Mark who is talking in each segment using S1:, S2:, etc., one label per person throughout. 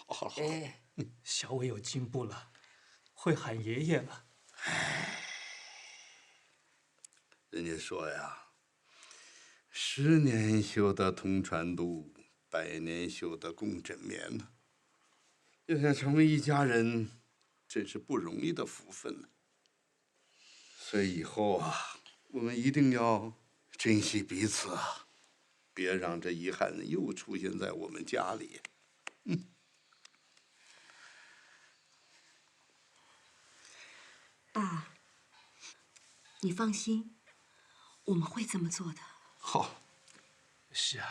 S1: 好，小伟有进步了，会喊爷爷了。
S2: 人家说呀，10年修得同船渡，100年修得共枕眠呢。要想成为一家人，真是不容易的福分呢。所以以后啊，我们一定要珍惜彼此啊，别让这遗憾又出现在我们家里。
S3: 爸，你放心，我们会这么做的。
S2: 好。
S1: 是啊。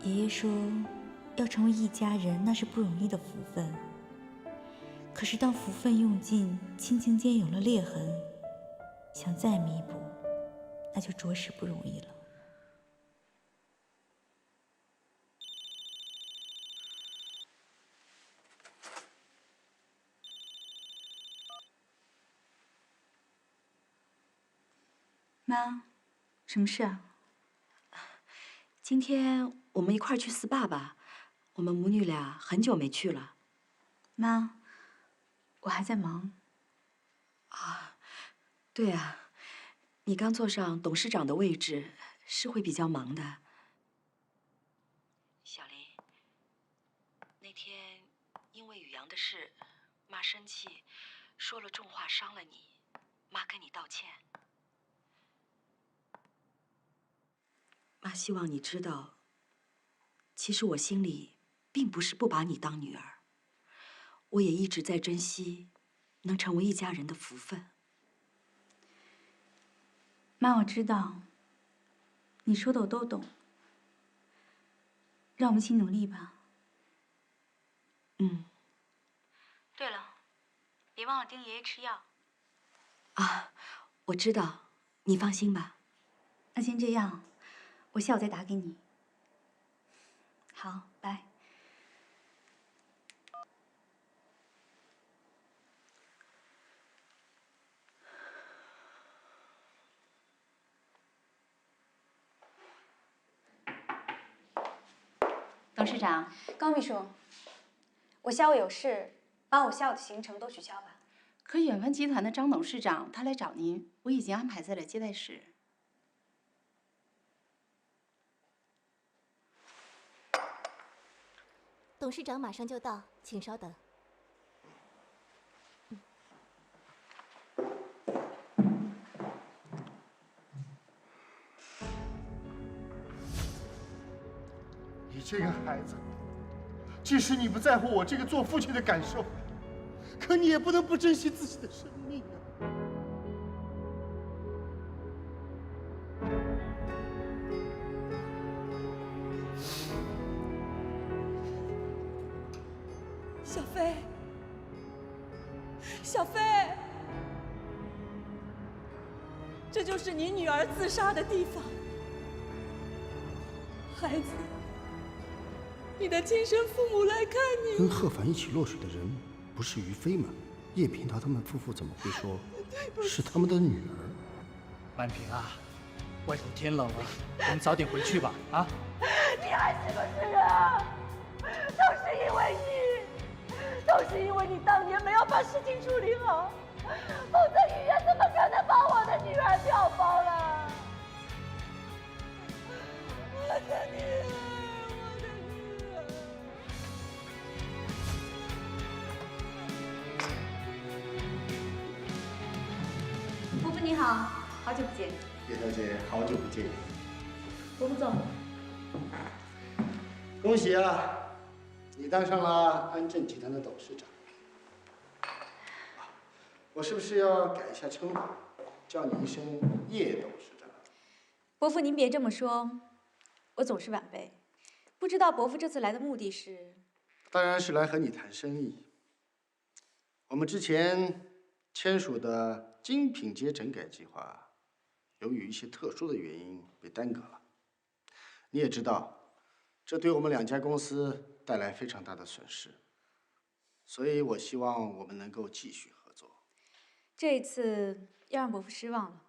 S4: 爷爷说，要成为一家人，那是不容易的福分。可是当福分用尽，亲情间有了裂痕，想再弥补，那就着实不容易了。
S3: 妈，什么事啊？今天我们一块儿去 SPA 吧，我们母女俩很久没去了。
S4: 妈，我还在忙。
S3: 啊，对啊，你刚坐上董事长的位置，是会比较忙的。小林，那天因为宇阳的事，妈生气，说了重话伤了你，妈跟你道歉。妈希望你知道，其实我心里并不是不把你当女儿，我也一直在珍惜能成为一家人的福分。
S4: 妈，我知道，你说的我都懂。让我们一起努力吧。
S3: 嗯。
S4: 对了，别忘了盯爷爷吃药。
S3: 啊，我知道，你放心吧。
S4: 那先这样，我下午再打给你。好，拜。
S5: 董事长，
S6: 高秘书，我下午有事，把我下午的行程都取消吧。
S5: 可远帆集团的张董事长他来找您，我已经安排在了接待室。
S7: 董事长马上就到，请稍等。
S8: 你这个孩子，即使你不在乎我这个做父亲的感受，可你也不能不珍惜自己的生命啊！
S6: 小飞，小飞，这就是你女儿自杀的地方。孩子，你的亲生父母来看你。
S8: 跟贺凡一起落水的人不是于飞吗？叶平桃他们夫妇怎么会说是他们的女儿？
S1: 曼平啊，外头天冷了，我们早点回去吧。啊！
S6: 你还是不是人啊？都是因为你，都是因为你当年没有把事情处理好，否则医院怎么可能把我的女儿调包了？我的女儿，我的女儿。
S4: 伯父你好，好久不见。
S8: 叶小姐，好久不见。
S4: 伯父坐。
S8: 恭喜啊，你当上了安振集团的董事长。我是不是要改一下称呼？叫你一声叶董事长。
S4: 伯父，您别这么说，我总是晚辈，不知道伯父这次来的目的是？
S8: 当然是来和你谈生意。我们之前签署的精品街整改计划，由于一些特殊的原因被耽搁了。你也知道，这对我们2家公司带来非常大的损失，所以我希望我们能够继续合作。
S4: 这一次要让伯父失望了，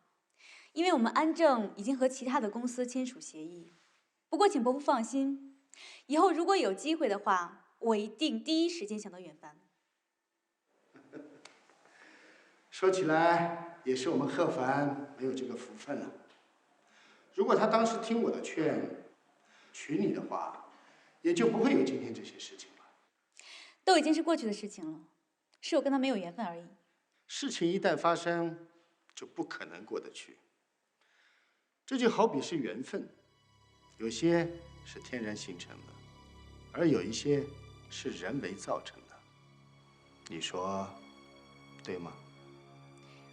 S4: 因为我们安正已经和其他的公司签署协议。不过，请伯父放心，以后如果有机会的话，我一定第一时间想到远帆。
S8: 说起来，也是我们贺凡没有这个福分了。如果他当时听我的劝，娶你的话，也就不会有今天这些事情了。
S4: 都已经是过去的事情了，是我跟他没有缘分而已。
S8: 事情一旦发生，就不可能过得去。这就好比是缘分，有些是天然形成的，而有一些是人为造成的。你说对吗？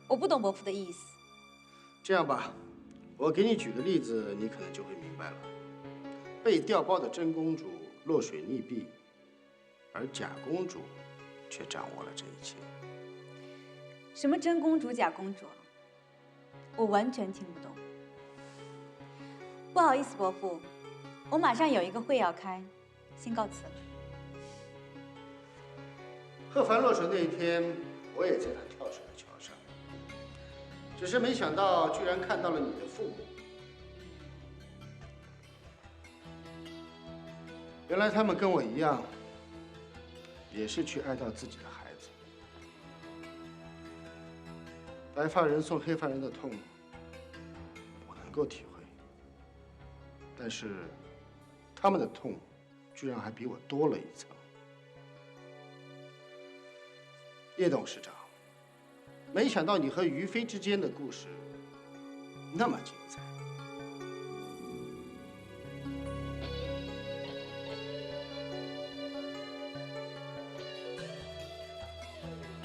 S4: 我不懂伯父的意思。
S8: 这样吧，我给你举个例子，你可能就会明白了。被调包的真公主落水溺毙，而假公主却掌握了这一切。
S4: 什么真公主、假公主啊？我完全听不懂。不好意思，伯父，我马上有一个会要开，先告辞了。
S8: 贺凡落水那一天，我也在他跳水的桥上，只是没想到居然看到了你的父母。原来他们跟我一样，也是去爱到自己的孩子。白发人送黑发人的痛，我能够体会，但是他们的痛，居然还比我多了一层。叶董事长，没想到你和于飞之间的故事那么精彩。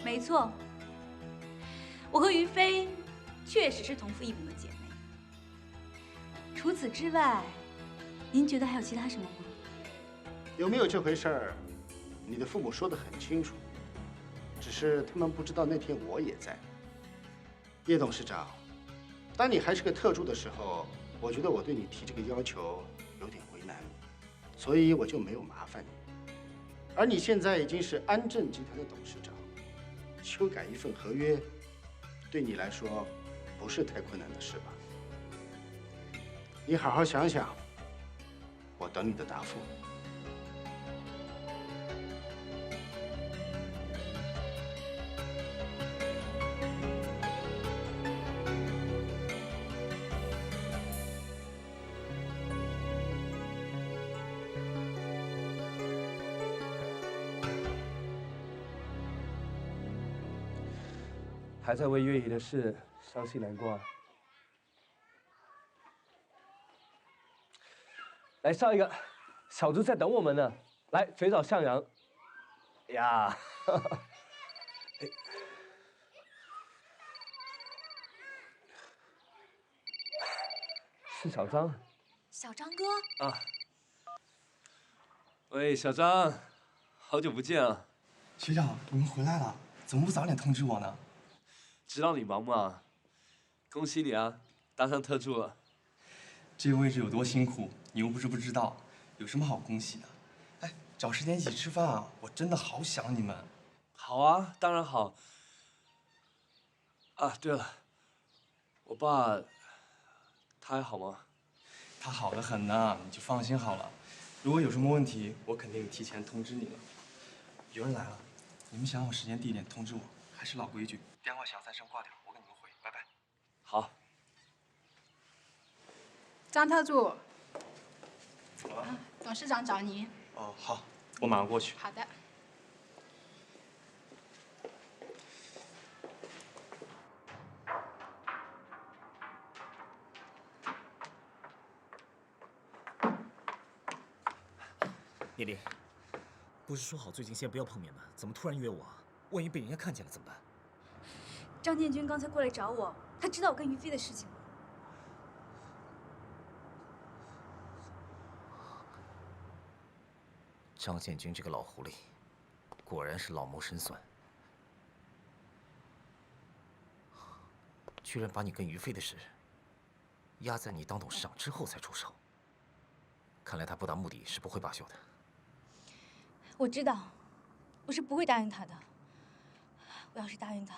S4: 没错，我和于飞确实是同父异母的姐妹。除此之外，您觉得还有其他什么吗？
S8: 有没有这回事儿？你的父母说得很清楚，只是他们不知道那天我也在。叶董事长，当你还是个特助的时候，我觉得我对你提这个要求有点为难，所以我就没有麻烦你。而你现在已经是安正集团的董事长，修改一份合约，对你来说不是太困难的事吧？你好好想想，我等你的答复。
S9: 还在为月姨的事伤心难过。来上一个，小猪在等我们呢。来，肥皂向阳。呀，是小张。
S4: 小张哥。
S9: 啊。喂，小张，好久不见啊。
S10: 学长，你们回来了，怎么不早点通知我呢？
S9: 知道你忙嘛，恭喜你啊，当上特助了。
S10: 这个位置有多辛苦，你又不是不知道，有什么好恭喜的？哎，找时间一起吃饭啊！我真的好想你们。
S9: 好啊，当然好。啊，对了，我爸他还好吗？
S10: 他好得很呢，你就放心好了。如果有什么问题，我肯定提前通知你了。有人来了，你们想好时间地点通知我，还是老规矩，电话响3声挂掉，我给你们回，拜拜。
S9: 好。
S5: 张特助，
S10: 怎么了？
S5: 董事长找您。
S10: 哦，好，我马上过去。
S5: 好的。
S11: 丽丽，不是说好最近先不要碰面吗？怎么突然约我啊？万一被人家看见了怎么办？
S4: 张建军刚才过来找我，
S12: 他知道我跟于飞的事情吗？
S11: 张建军这个老狐狸，果然是老谋深算，居然把你跟于飞的事压在你当董事长之后才出手。看来他不达目的是不会罢休的。
S12: 我知道，我是不会答应他的。我要是答应他，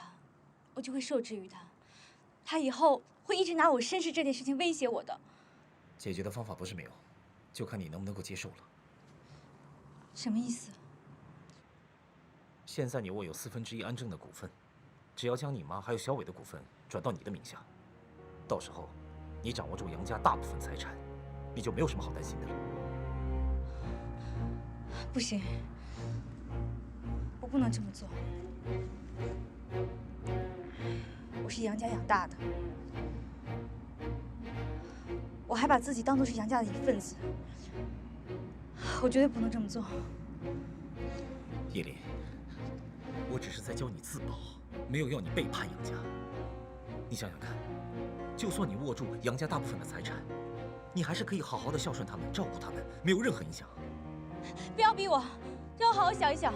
S12: 我就会受制于他，他以后会一直拿我身世这件事情威胁我的。
S11: 解决的方法不是没有，就看你能不能够接受了。
S12: 什么意思？
S11: 现在你握有1/4安正的股份，只要将你妈还有小伟的股份转到你的名下，到时候你掌握住杨家大部分财产，你就没有什么好担心的了。
S12: 不行，我不能这么做。我是杨家养大的，我还把自己当作是杨家的一份子，我绝对不能这么做。
S11: 叶林，我只是在教你自保，没有要你背叛杨家。你想想看，就算你握住杨家大部分的财产，你还是可以好好的孝顺他们，照顾他们，没有任何影响。
S12: 不要逼我，让我好好想一想。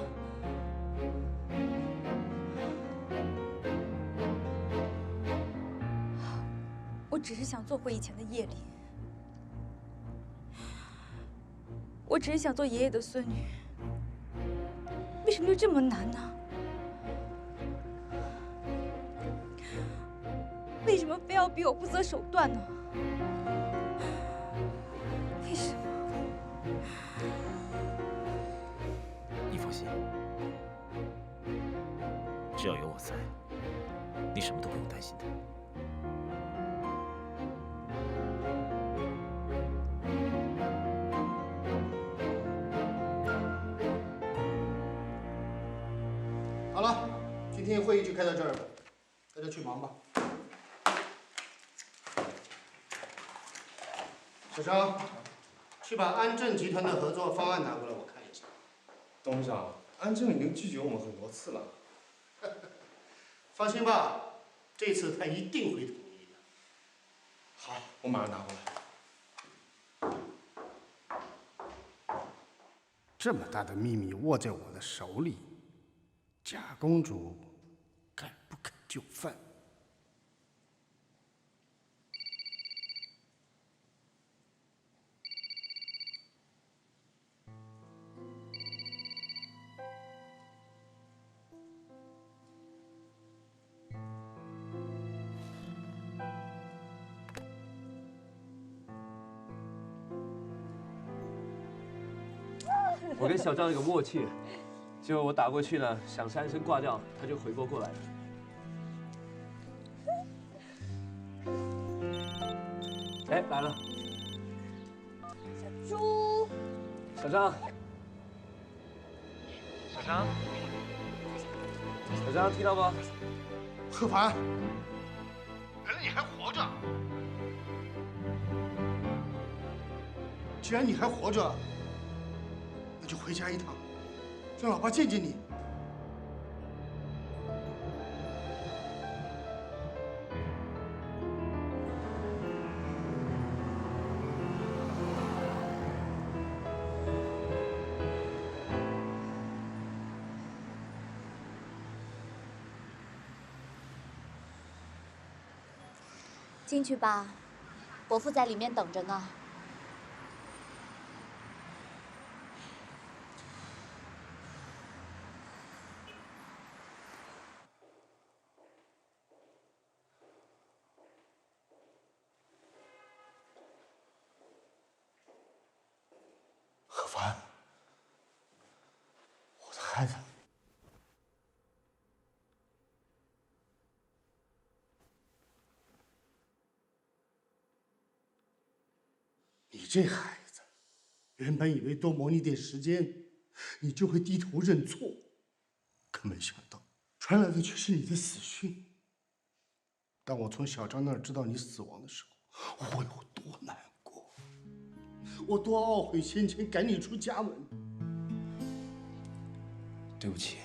S12: 我只是想做回以前的叶林，我只是想做爷爷的孙女，为什么就这么难呢？为什么非要逼我不择手段呢？为什么？
S11: 你放心，只要有我在，你什么都不用担心的。
S8: 好了，今天会议就开到这儿了，大家去忙吧。小张，去把安正集团的合作方案拿过来，我看一下。
S10: 董事长，安正已经拒绝我们很多次了。
S8: 放心吧，这次他一定会同意的。
S10: 好，我马上拿过来。
S8: 这么大的秘密握在我的手里，贾公主敢不敢就范？
S9: 我跟小张有个默契，就我打过去呢，响3声挂掉，他就回拨过来了。哎，来了，
S12: 小猪，
S9: 小张，小张，小张，听到吗？
S8: 贺凡，原来你还活着！既然你还活着，那就回家一趟，让老爸见见你。
S7: 进去吧，伯父在里面等着呢。
S8: 贺凡，我的孩子。你这孩子，原本以为多磨你点时间，你就会低头认错，可没想到传来的却是你的死讯。当我从小张那儿知道你死亡的时候，我有多难过，我多懊悔先前赶你出家门。对不起，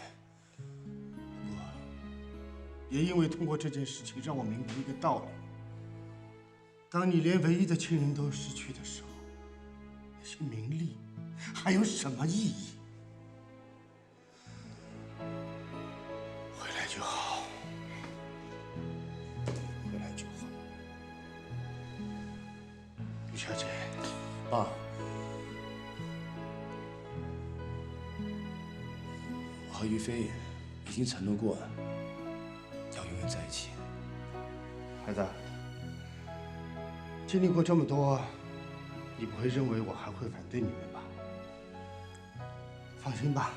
S8: 不过也因为通过这件事情，让我明白一个道理：当你连唯一的亲人都失去的时候，那些名利还有什么意义？回来就好，回来就好。于小姐，
S11: 爸，我和于飞已经承诺过了，要永远在一起。
S8: 孩子，经历过这么多，你不会认为我还会反对你们吧？放心吧，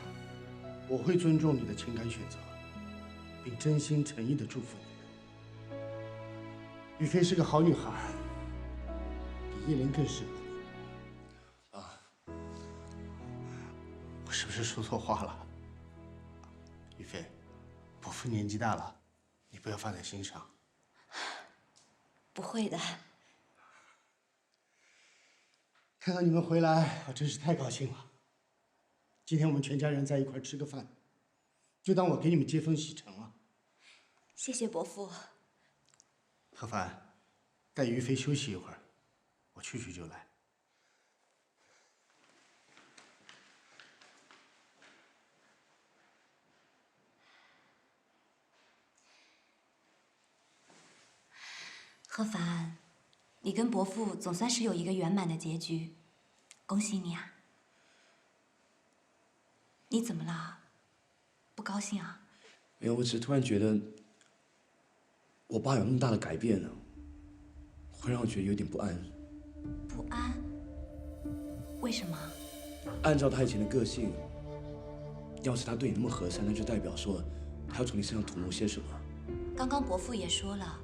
S8: 我会尊重你的情感选择，并真心诚意地祝福你们。于飞是个好女孩，比依琳更适合你。
S11: 啊，
S8: 我是不是说错话了？于飞，伯父年纪大了，你不要放在心上。
S3: 不会的。
S8: 看到你们回来，我真是太高兴了。今天我们全家人在一块吃个饭，就当我给你们接风洗尘了。
S3: 谢谢伯父。
S8: 何凡，带于飞休息一会儿，我去就来。
S3: 何凡，你跟伯父总算是有一个圆满的结局，恭喜你啊！你怎么了？不高兴啊？
S11: 没有，我只是突然觉得，我爸有那么大的改变呢，会让我觉得有点不安。
S3: 不安？为什么？
S11: 按照他以前的个性，要是他对你那么和善，那就代表说他要从你身上图谋些什么。
S3: 刚刚伯父也说了，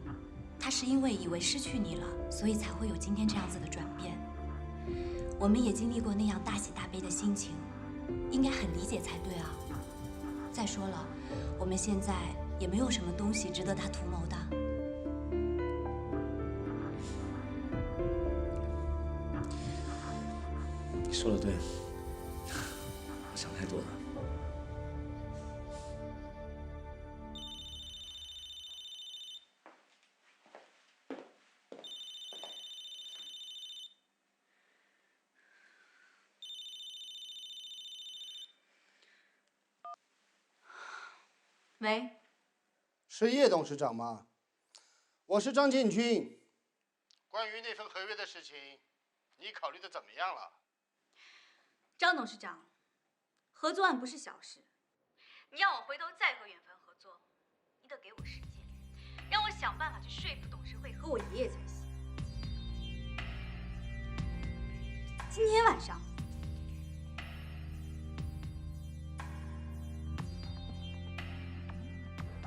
S3: 他是因为以为失去你了，所以才会有今天这样子的转变。我们也经历过那样大喜大悲的心情，应该很理解才对啊。再说了，我们现在也没有什么东西值得他图谋的。
S11: 你说的对，我想太多了。
S5: 喂，
S8: 是叶董事长吗？我是张建军。关于那份合约的事情，你考虑的怎么样了？
S12: 张董事长，合作案不是小事，你要我回头再和远帆合作，你得给我时间，让我想办法去说服董事会和我爷爷才行。今天晚上。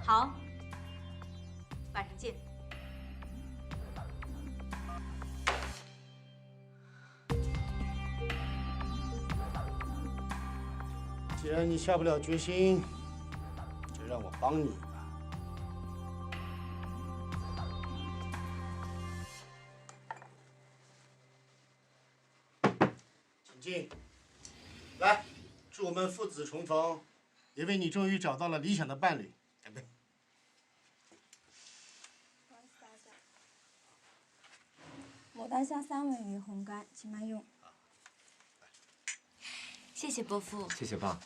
S12: 好，晚上见。
S8: 既然你下不了决心，就让我帮你一把。请进。来，祝我们父子重逢，也为你终于找到了理想的伴侣。干杯！
S12: 牡丹虾3尾鱼红干，请慢用。
S3: 谢谢伯父。
S9: 谢谢爸。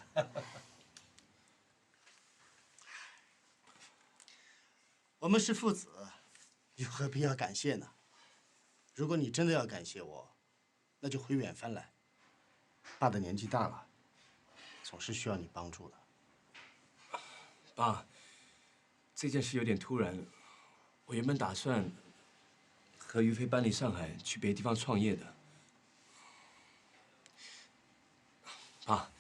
S8: 我们是父子，又何必要感谢呢？如果你真的要感谢我，那就回远帆来。爸的年纪大了，总是需要你帮助的。
S11: 爸，这件事有点突然，我原本打算和于飞搬离上海，去别的地方创业的。爸，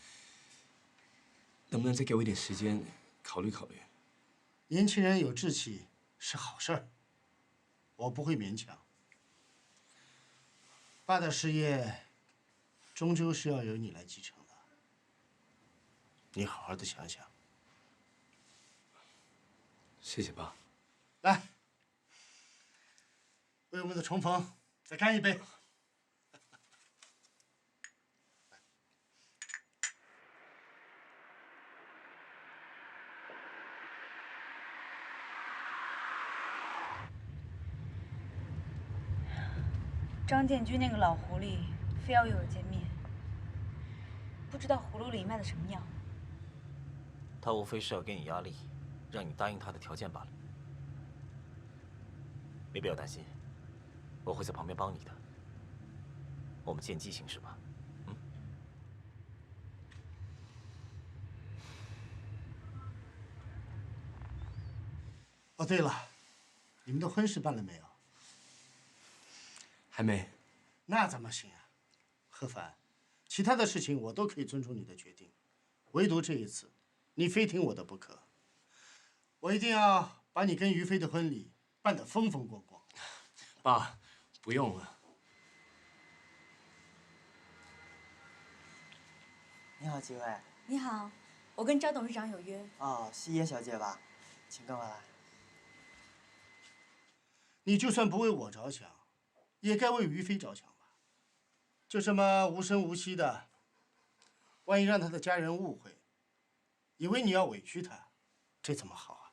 S11: 能不能再给我一点时间考虑考虑？
S8: 年轻人有志气是好事儿，我不会勉强。爸的事业终究是要由你来继承的，你好好的想想。
S11: 谢谢爸。
S8: 来，为我们的重逢再干一杯。
S12: 张建军那个老狐狸非要约我见面，不知道葫芦里卖的什么药。
S11: 他无非是要给你压力，让你答应他的条件罢了。没必要担心，我会在旁边帮你的。我们见机行事吧。
S8: 哦，对了，你们的婚事办了没有？
S10: 还没。
S8: 那怎么行啊，贺凡，其他的事情我都可以尊重你的决定，唯独这一次，你非听我的不可。我一定要把你跟于飞的婚礼办得风风光光。
S10: 爸，不用了。
S13: 你好，几位。
S12: 你好，我跟张董事长有约。
S13: 哦，是叶小姐吧？请跟我来。
S8: 你就算不为我着想，也该为于飞着想吧。就这么无声无息的，万一让他的家人误会，以为你要委屈他，这怎么好啊？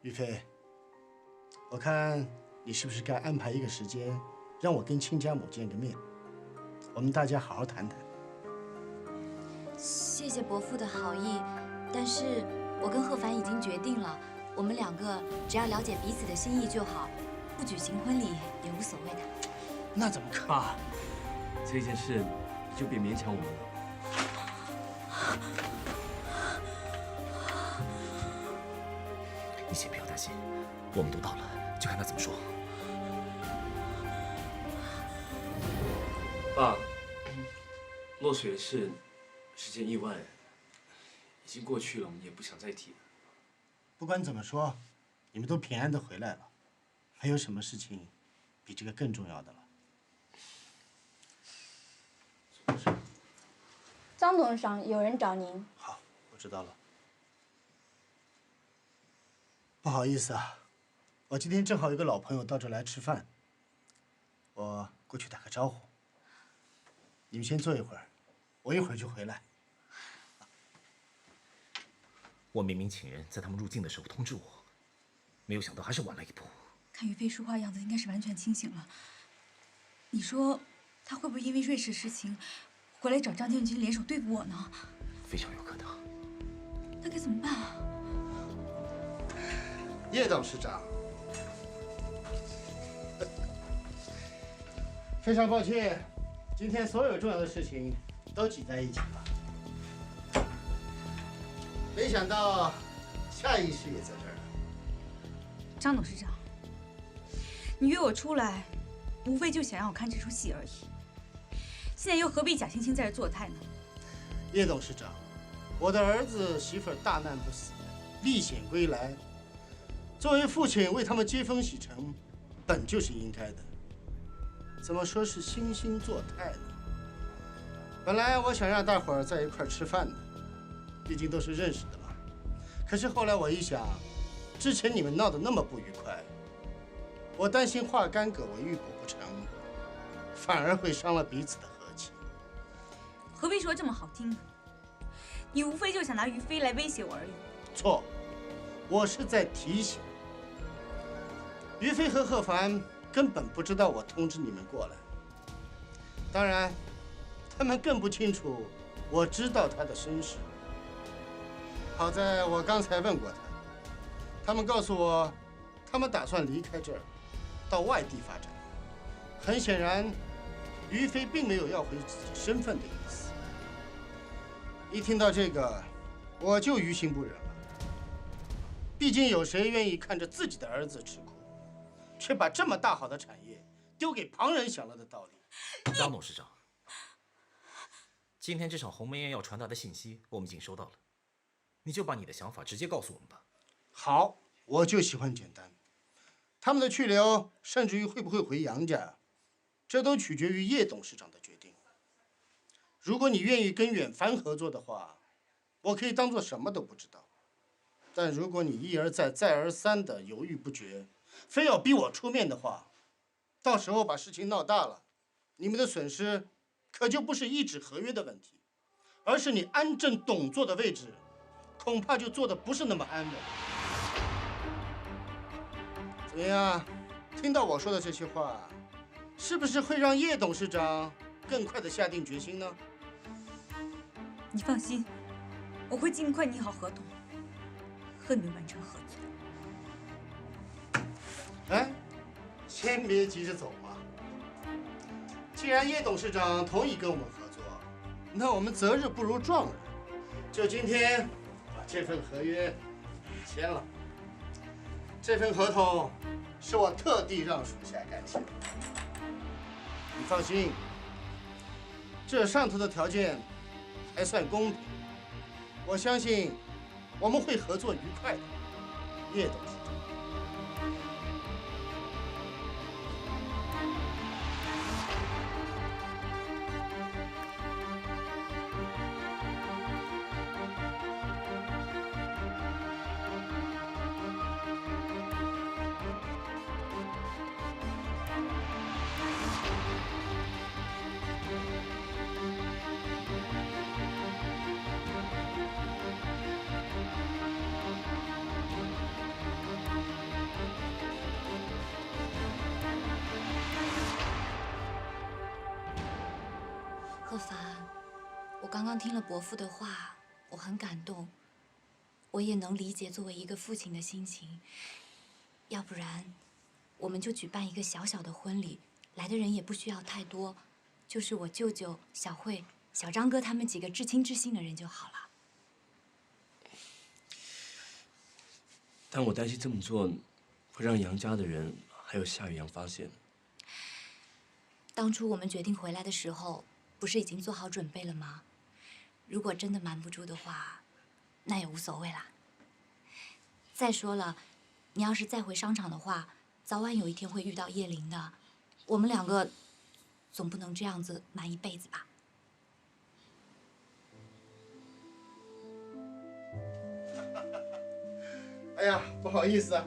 S8: 于飞，我看你是不是该安排一个时间，让我跟亲家母见个面，我们大家好好谈谈。
S3: 谢谢伯父的好意，但是我跟贺凡已经决定了，我们两个只要了解彼此的心意就好，不举行婚礼也无所谓的。
S8: 那怎么可能？
S10: 爸，这件事你就别勉强我们了。
S11: 你先不要担心，我们都到了，就看他怎么说。
S10: 爸，落水的事是件意外，已经过去了，我们也不想再提了。
S8: 不管怎么说，你们都平安的回来了，还有什么事情比这个更重要的了？
S12: 张董事长，有人找您。
S8: 好，我知道了。不好意思啊，我今天正好有个老朋友到这来吃饭，我过去打个招呼。你们先坐一会儿，我一会儿就回来。
S11: 我明明请人在他们入境的时候通知我，没有想到还是晚了一步。
S12: 看于飞说话样子，应该是完全清醒了。你说他会不会因为瑞士事情回来找张建军联手对付我呢？
S11: 非常有可能。
S12: 那该怎么办啊？
S8: 叶董事长，非常抱歉，今天所有重要的事情都挤在一起了。没想到下一世也在这儿了。
S12: 张董事长，你约我出来，无非就想让我看这出戏而已。现在又何必假惺惺在这作态呢？
S8: 叶董事长，我的儿子媳妇儿大难不死，历险归来，作为父亲为他们接风洗尘，本就是应该的。怎么说是惺惺作态呢？本来我想让大伙儿在一块儿吃饭的，毕竟都是认识的嘛。可是后来我一想，之前你们闹得那么不愉快，我担心化干戈为玉帛不成，反而会伤了彼此的和气。
S12: 何必说这么好听呢？你无非就想拿于飞来威胁我而已。
S8: 错，我是在提醒。于飞和贺凡根本不知道我通知你们过来，当然，他们更不清楚我知道他的身世。好在我刚才问过他们告诉我，他们打算离开这儿，到外地发展。很显然，于飞并没有要回自己身份的意思。一听到这个，我就于心不忍了。毕竟有谁愿意看着自己的儿子吃苦，却把这么大好的产业丢给旁人享乐的道理？
S11: 张董事长，今天这场鸿门宴要传达的信息，我们已经收到了，你就把你的想法直接告诉我们吧。
S8: 好，我就喜欢简单。他们的去留，甚至于会不会回杨家，这都取决于叶董事长的决定。如果你愿意跟远帆合作的话，我可以当做什么都不知道。但如果你一而再、再而三的犹豫不决，非要逼我出面的话，到时候把事情闹大了，你们的损失可就不是一纸合约的问题，而是你安正董座的位置，恐怕就坐得不是那么安稳。怎么样？听到我说的这些话，是不是会让叶董事长更快的下定决心呢？
S12: 你放心，我会尽快拟好合同，和你们完成合作。
S8: 哎，先别急着走嘛。既然叶董事长同意跟我们合作，那我们择日不如撞日，就今天把这份合约签了。这份合同是我特地让属下改写的。你放心，这上头的条件还算公平，我相信我们会合作愉快的，叶董事长。
S3: 贺凡，我刚刚听了伯父的话，我很感动，我也能理解作为一个父亲的心情。要不然，我们就举办一个小小的婚礼，来的人也不需要太多，就是我舅舅、小慧、小张哥他们几个至亲至信的人就好了。
S9: 但我担心这么做会让杨家的人还有夏雨阳发现。
S3: 当初我们决定回来的时候，不是已经做好准备了吗？如果真的瞒不住的话，那也无所谓啦。再说了，你要是再回商场的话，早晚有一天会遇到叶玲的。我们两个总不能这样子瞒一辈子吧？
S8: 哎呀，不好意思啊，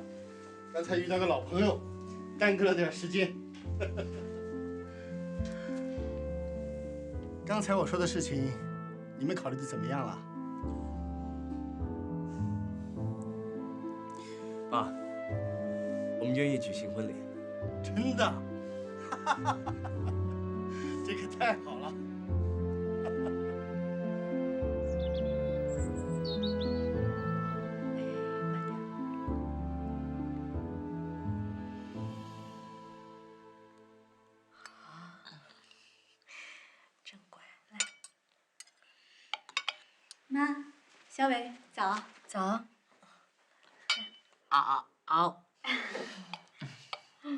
S8: 刚才遇到个老朋友，耽搁了点时间。刚才我说的事情，你们考虑的怎么样了？
S9: 爸，我们愿意举行婚礼。
S8: 真的？这可太好了！
S12: 真乖，来。妈，小伟，早。
S5: 早。
S14: 嗷。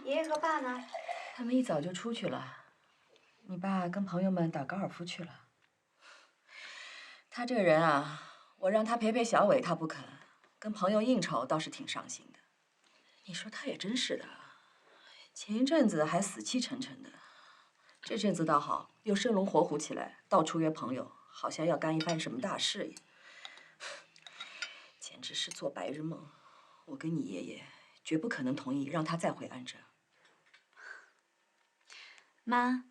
S5: 爷爷和爸呢？他们一早就出去了。你爸跟朋友们打高尔夫去了。他这个人啊，我让他陪陪小伟，他不肯；跟朋友应酬倒是挺上心的。你说他也真是的，前一阵子还死气沉沉的，这阵子倒好，又生龙活虎起来，到处约朋友，好像要干一番什么大事业。简直是做白日梦。我跟你爷爷绝不可能同意让他再回安贞。
S12: 妈，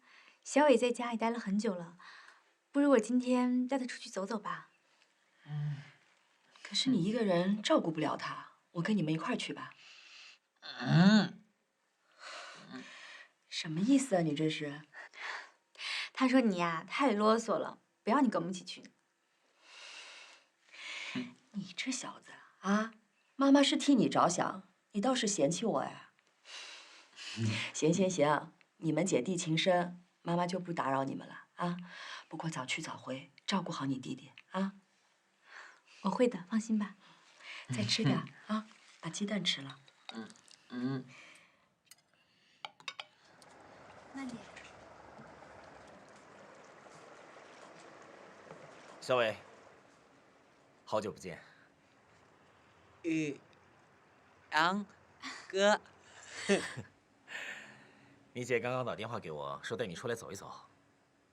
S12: 小伟在家里待了很久了，不如我今天带他出去走走吧。
S5: 可是你一个人照顾不了他，我跟你们一块儿去吧。什么意思啊？你这是？
S12: 他说你呀太啰嗦了，不要你跟我们一起去。
S5: 你这小子啊，妈妈是替你着想，你倒是嫌弃我呀。行，你们姐弟情深，妈妈就不打扰你们了啊。不过早去早回，照顾好你弟弟啊。
S12: 我会的，放心吧。
S5: 再吃点啊，把鸡蛋吃了。
S12: 慢点。
S11: 小伟，好久不见。
S14: 雨阳哥，
S11: 你姐刚刚打电话给我，说带你出来走一走，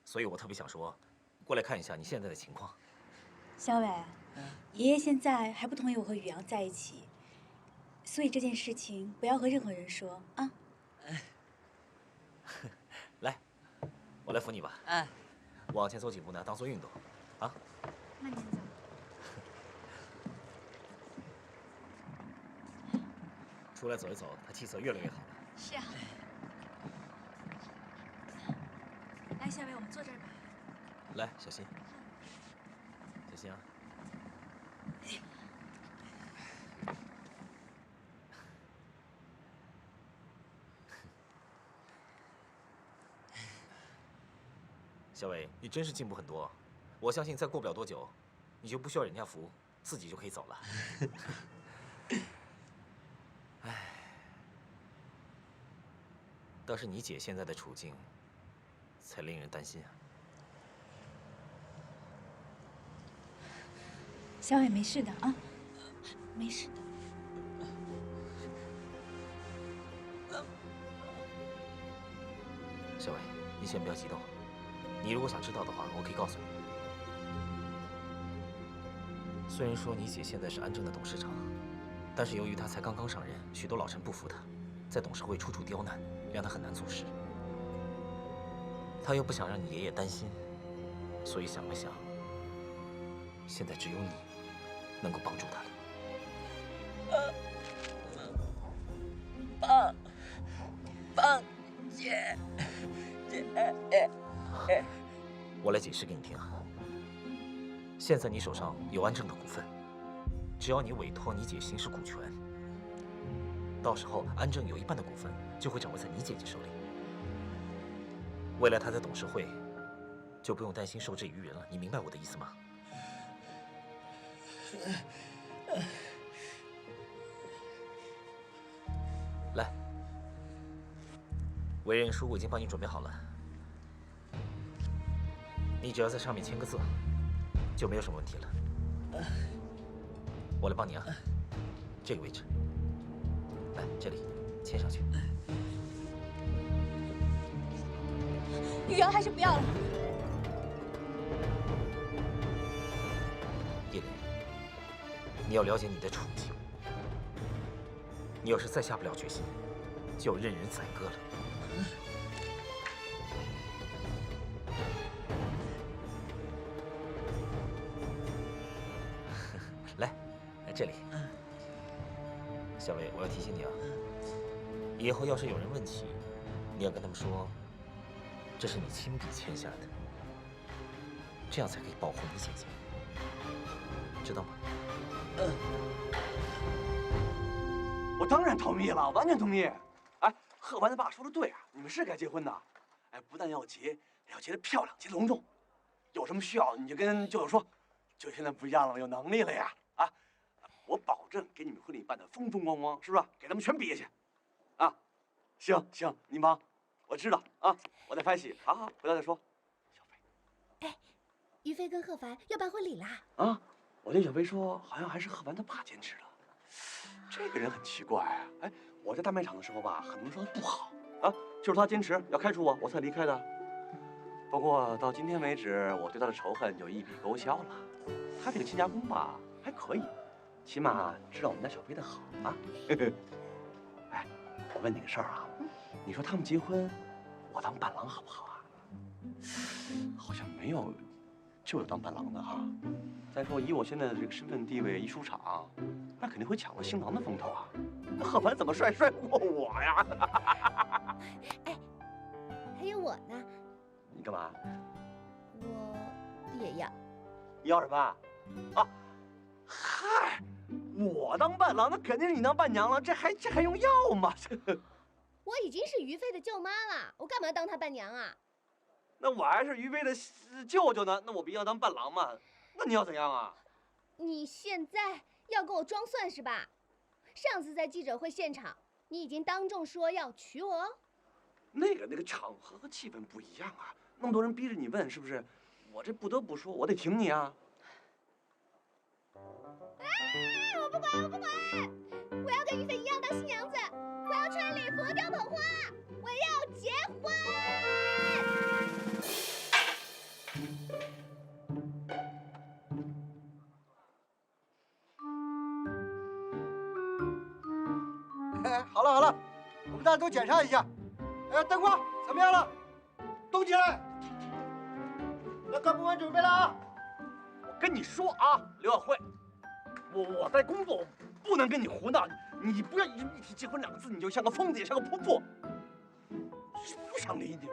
S11: 所以我特别想说，过来看一下你现在的情况。
S12: 小伟，爷爷现在还不同意我和雨阳在一起，所以这件事情不要和任何人说啊。
S11: 来，我来扶你吧。往前走几步呢，当做运动，啊。
S12: 慢点走。
S11: 出来走一走，他气色越来越好了。
S12: 是啊。来，小薇，我们坐这儿吧。
S11: 来，小心，小心啊！小伟，你真是进步很多。我相信再过不了多久，你就不需要人家扶，自己就可以走了。唉，倒是你姐现在的处境，才令人担心啊。
S12: 小伟没事的啊，没事的。
S11: 小伟，你先不要激动。你如果想知道的话，我可以告诉你。虽然说你姐现在是安正的董事长，但是由于她才刚刚上任，许多老臣不服她，在董事会处处刁难，让她很难做事。她又不想让你爷爷担心，所以想了想，现在只有你能够帮助她了。
S14: 帮姐。
S11: 我来解释给你听啊。现在你手上有安正的股份，只要你委托你姐行使股权，到时候安正有一半的股份就会掌握在你姐姐手里。未来她在董事会就不用担心受制于人了，你明白我的意思吗？来，委任书我已经帮你准备好了，你只要在上面签个字，就没有什么问题了。我来帮你啊，这个位置，来这里签上去。
S12: 雨阳还是不要了。
S11: 叶莲，你要了解你的处境，你要是再下不了决心，就要任人宰割了。来，这里。小薇，我要提醒你啊，以后要是有人问起，你要跟他们说，这是你亲笔签下的，这样才可以保护你姐姐，知道吗？
S10: 我当然同意了，完全同意。哎，贺完他爸说的对啊，你们是该结婚的。哎，不但要结，要结得漂亮，结得隆重。有什么需要你就跟舅舅说，舅舅现在不一样了，有能力了呀。啊，我保证给你们婚礼办得风风光光，是不是？给他们全比下去。啊，行行，你忙，我知道啊，我在拍戏。好好，回来再说。
S15: 哎，于飞跟贺凡要办婚礼啦。
S10: 啊，我听小飞说，好像还是贺凡他爸坚持的。这个人很奇怪啊！哎，我在大卖场的时候吧，很多人说他不好啊，就是他坚持要开除我，我才离开的。不过到今天为止，我对他的仇恨就一笔勾销了。他这个亲家公吧，还可以，起码知道我们家小飞的好啊。哎，我问你个事儿啊，你说他们结婚，我当伴郎好不好啊？好像没有舅舅当伴郎的哈。再说以我现在的这个身份地位，一出场，那肯定会抢了新郎的风头啊。那贺凡怎么帅不过我呀？
S15: 哎，还有我呢。
S10: 你干嘛？
S15: 我也要。
S10: 要什么？啊？嗨，我当伴郎，那肯定是你当伴娘了，这还用要吗？
S15: 我已经是于飞的舅妈了，我干嘛要当她伴娘啊？
S10: 那我还是于飞的舅舅呢，那我不要当伴郎吗？那你要怎样啊？
S15: 你现在要跟我装蒜是吧？上次在记者会现场，你已经当众说要娶我。
S10: 那个场合和气氛不一样啊，那么多人逼着你问，是不是？我这不得不说，我得挺你啊。
S15: 我不管，我不管！我要跟于飞一样当新娘子，我要穿礼服、吊捧花，我要结婚！
S8: 好了好了，我们大家都检查一下。哎，灯光怎么样了？动起来！那各部门准备了啊！
S10: 我跟你说啊，刘晓慧，我在工作，我不能跟你胡闹。你不要一提结婚两个字，你就像个疯子，也像个泼妇，不想理你。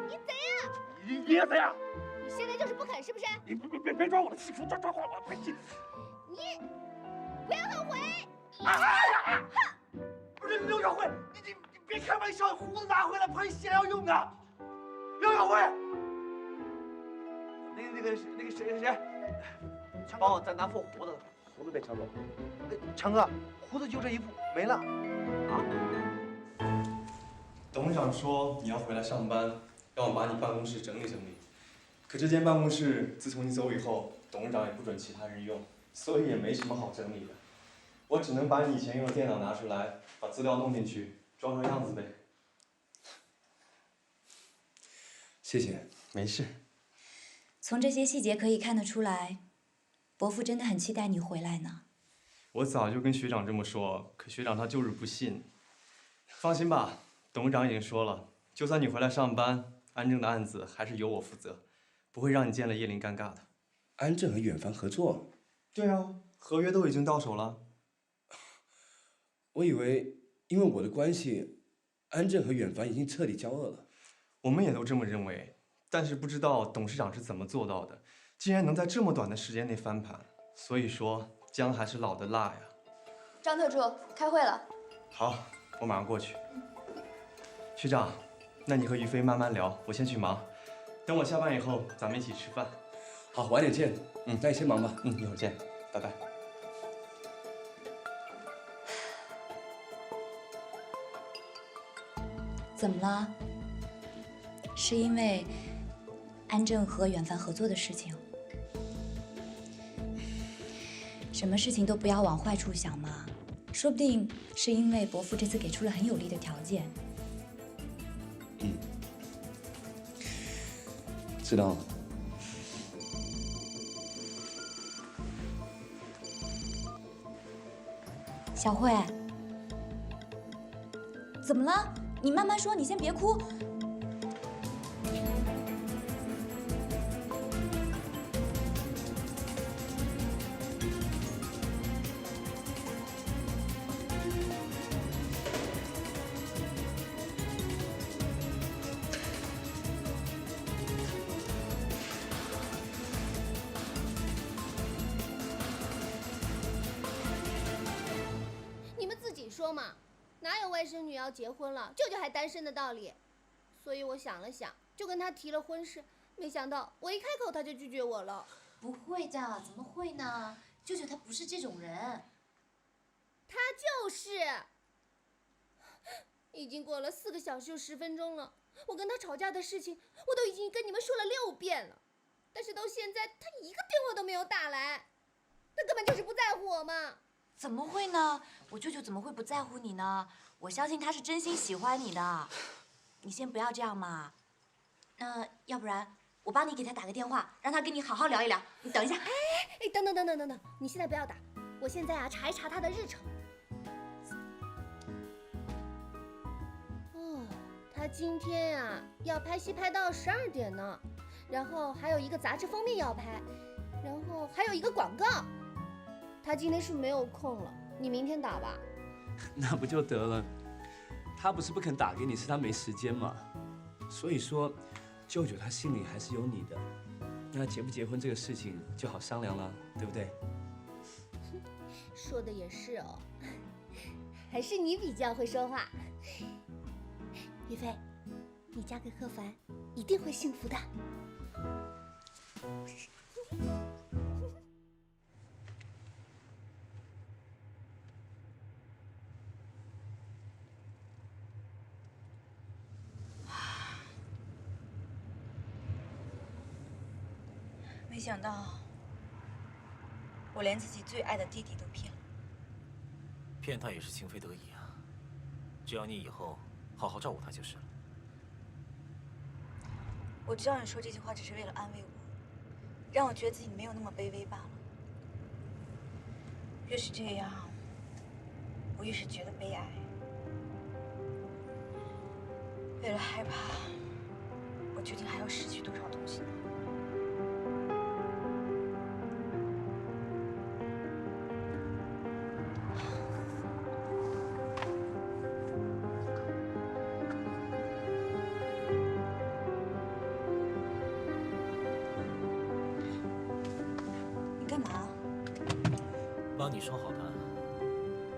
S15: 你怎样？
S10: 你也怎样？
S15: 你现在就是不肯，是不是？
S10: 你别抓我的戏，抓我的戏！
S15: 你不要后悔！
S10: 不是刘小慧，你别开玩笑，胡子拿回来喷鞋要用的。刘小慧，那个谁，帮我再拿副胡子，胡子被抢走。强哥，胡子就这一副，没了。啊？
S16: 董事长说你要回来上班，让我把你办公室整理整理。可这间办公室自从你走以后，董事长也不准其他人用，所以也没什么好整理的。我只能把你以前用的电脑拿出来，把资料弄进去，装成样子呗。谢谢，没事。
S3: 从这些细节可以看得出来，伯父真的很期待你回来呢。
S16: 我早就跟学长这么说，可学长他就是不信。放心吧，董事长已经说了，就算你回来上班，安正的案子还是由我负责，不会让你见了叶林尴尬的。
S2: 安正和远帆合作？
S16: 对啊，合约都已经到手了。
S2: 我以为因为我的关系，安正和远帆已经彻底交恶了。
S16: 我们也都这么认为，但是不知道董事长是怎么做到的，竟然能在这么短的时间内翻盘。所以说，姜还是老的辣呀。
S7: 张特助，开会了。
S16: 好，我马上过去。学长，那你和于飞慢慢聊，我先去忙。等我下班以后，咱们一起吃饭。
S2: 好，晚点见。那你先忙吧。
S16: 一会儿见，拜拜。
S3: 怎么了？是因为安正和远帆合作的事情？什么事情都不要往坏处想嘛，说不定是因为伯父这次给出了很有利的条件。
S2: 知道了。
S3: 小慧，怎么了？你慢慢说，你先别哭。
S15: 你们自己说嘛，哪有外甥女要结婚了，舅舅还单身的道理？所以我想了想，就跟他提了婚事。没想到我一开口他就拒绝我了。
S3: 不会的，怎么会呢？舅舅他不是这种人。
S15: 他就是。已经过了4个小时又10分钟了，我跟他吵架的事情我都已经跟你们说了6遍了，但是到现在他一个电话都没有打来，他根本就是不在乎我嘛。
S3: 怎么会呢？我舅舅怎么会不在乎你呢？我相信他是真心喜欢你的。你先不要这样嘛。那要不然我帮你给他打个电话，让他跟你好好聊一聊。你等一下。
S15: 哎，等，你现在不要打，我现在查一查他的日程。哦，他今天要拍戏拍到12点呢，然后还有一个杂志封面要拍，然后还有一个广告。他今天是没有空了，你明天打吧。
S9: 那不就得了？他不是不肯打给你，是他没时间嘛。所以说，舅舅他心里还是有你的。那结不结婚这个事情就好商量了，对不对？
S15: 说的也是哦，还是你比较会说话。于飞，你嫁给贺凡一定会幸福的。
S12: 没想到，我连自己最爱的弟弟都骗了。
S11: 骗他也是情非得已啊，只要你以后好好照顾他就是了。
S12: 我知道你说这句话只是为了安慰我，让我觉得自己没有那么卑微罢了。越是这样，我越是觉得悲哀。为了害怕，我究竟还要失去多少东西呢？
S11: 帮你说好谈，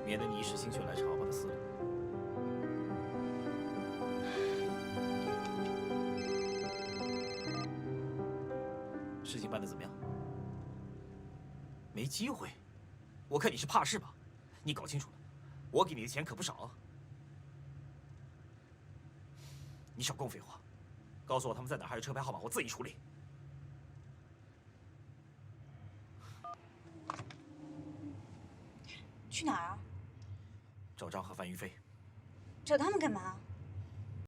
S11: 免得你一时心血来潮把它撕了。事情办得怎么样？没机会？我看你是怕事吧？你搞清楚了，我给你的钱可不少啊！你少跟我废话，告诉我他们在哪儿，还有车牌号码，我自己处理。
S12: 去哪儿啊？
S6: 找张和范玉飞。
S12: 找他们干嘛？